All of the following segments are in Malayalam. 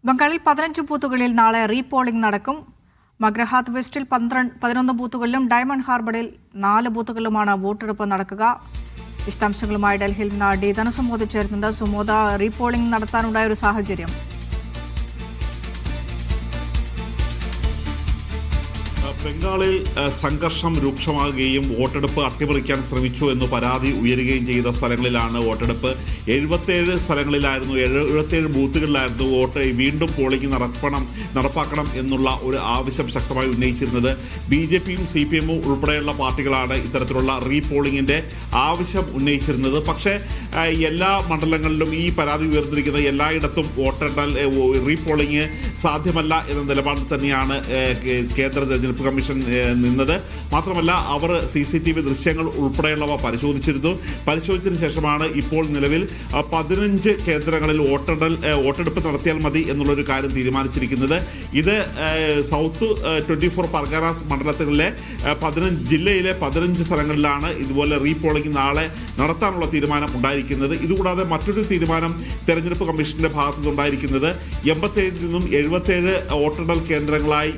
ബംഗാളിൽ 15 ബൂത്തുകളിൽ നാളെ റീപോളിംഗ് നടക്കും. മഗ്രഹാത്ത് വെസ്റ്റിൽ 11 ബൂത്തുകളിലും ഡയമണ്ട് ഹാർബറിൽ 4 ബൂത്തുകളിലുമാണ് വോട്ടെടുപ്പ് നടക്കുക. വിശദാംശങ്ങളുമായി ഡൽഹിയിൽ നിന്ന് ഡി ധനസുമോദ് ചേരുന്നുണ്ട്. സുമോദ, റീപോളിംഗ് നടത്താനുണ്ടായ ഒരു സാഹചര്യം? ബംഗാളിൽ സംഘർഷം രൂക്ഷമാകുകയും വോട്ടെടുപ്പ് അട്ടിമറിക്കാൻ ശ്രമിച്ചു എന്ന് പരാതി ഉയരുകയും ചെയ്ത സ്ഥലങ്ങളിലാണ് വോട്ടെടുപ്പ്. 77 സ്ഥലങ്ങളിലായിരുന്നു, 77 ബൂത്തുകളിലായിരുന്നു വോട്ട് വീണ്ടും പോളിംഗ് നടപ്പാക്കണം എന്നുള്ള ഒരു ആവശ്യം ശക്തമായി ഉന്നയിച്ചിരുന്നത്. BJPയും CPMഉം ഉൾപ്പെടെയുള്ള പാർട്ടികളാണ് ഇത്തരത്തിലുള്ള റീപോളിംഗിന്റെ ആവശ്യം ഉന്നയിച്ചിരുന്നത്. പക്ഷേ എല്ലാ മണ്ഡലങ്ങളിലും ഈ പരാതി ഉയർന്നിരിക്കുന്ന എല്ലായിടത്തും വോട്ടെണ്ണൽ റീപോളിംഗ് സാധ്യമല്ല എന്ന നിലപാടിൽ തന്നെയാണ് കേന്ദ്ര തെരഞ്ഞെടുപ്പ് കമ്മീഷൻ നിന്നത്. മാത്രമല്ല, അവർ CCTV ദൃശ്യങ്ങൾ ഉൾപ്പെടെയുള്ളവ പരിശോധിച്ചതിന് ശേഷമാണ് ഇപ്പോൾ നിലവിൽ 15 കേന്ദ്രങ്ങളിൽ വോട്ടെടുപ്പ് നടത്തിയാൽ മതി എന്നുള്ളൊരു കാര്യം തീരുമാനിച്ചിരിക്കുന്നത്. ഇത് സൗത്ത് 24 പർഗാനാസ് മണ്ഡലത്തിലെ ജില്ലയിലെ 15 സ്ഥലങ്ങളിലാണ് ഇതുപോലെ റീപോളിംഗ് നാളെ നടത്താനുള്ള തീരുമാനം ഉണ്ടായിരിക്കുന്നത്. ഇതുകൂടാതെ മറ്റൊരു തീരുമാനം തെരഞ്ഞെടുപ്പ് കമ്മീഷന്റെ ഭാഗത്തു നിന്നുണ്ടായിരിക്കുന്നത് 87 നിന്നും 77 വോട്ടെണ്ണൽ കേന്ദ്രങ്ങളായി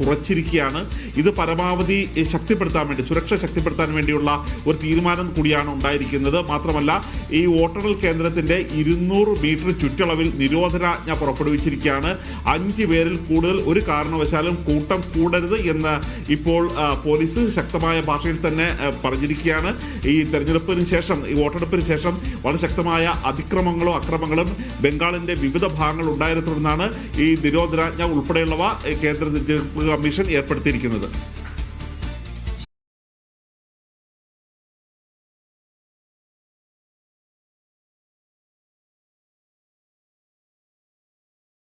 കുറച്ചിരിക്കുകയാണ്. ഇത് പരമാവധി ശക്തിപ്പെടുത്താൻ വേണ്ടി, സുരക്ഷ ശക്തിപ്പെടുത്താൻ വേണ്ടിയുള്ള ഒരു തീരുമാനം കൂടിയാണ് ഉണ്ടായിരിക്കുന്നത്. മാത്രമല്ല, ഈ വോട്ടെണ്ണൽ കേന്ദ്രത്തിന്റെ 200 മീറ്റർ ചുറ്റളവിൽ നിരോധനാജ്ഞ പുറപ്പെടുവിച്ചിരിക്കുകയാണ്. 5 പേരിൽ കൂടുതൽ ഒരു കാരണവശാലും കൂട്ടം കൂടരുത് എന്ന് ഇപ്പോൾ പോലീസ് ശക്തമായ ഭാഷയിൽ തന്നെ പറഞ്ഞിരിക്കുകയാണ്. ഈ തെരഞ്ഞെടുപ്പിന് ശേഷം, ഈ വോട്ടെടുപ്പിന് ശേഷം വളരെ ശക്തമായ അക്രമങ്ങളും ബംഗാളിന്റെ വിവിധ ഭാഗങ്ങൾ ഉണ്ടായതിനെ തുടർന്നാണ് ഈ നിരോധനാജ്ഞ ഉൾപ്പെടെയുള്ളവ കേന്ദ്ര തെരഞ്ഞെടുപ്പ് കമ്മീഷൻ ഏർപ്പെടുത്തിയിരിക്കുന്നത്.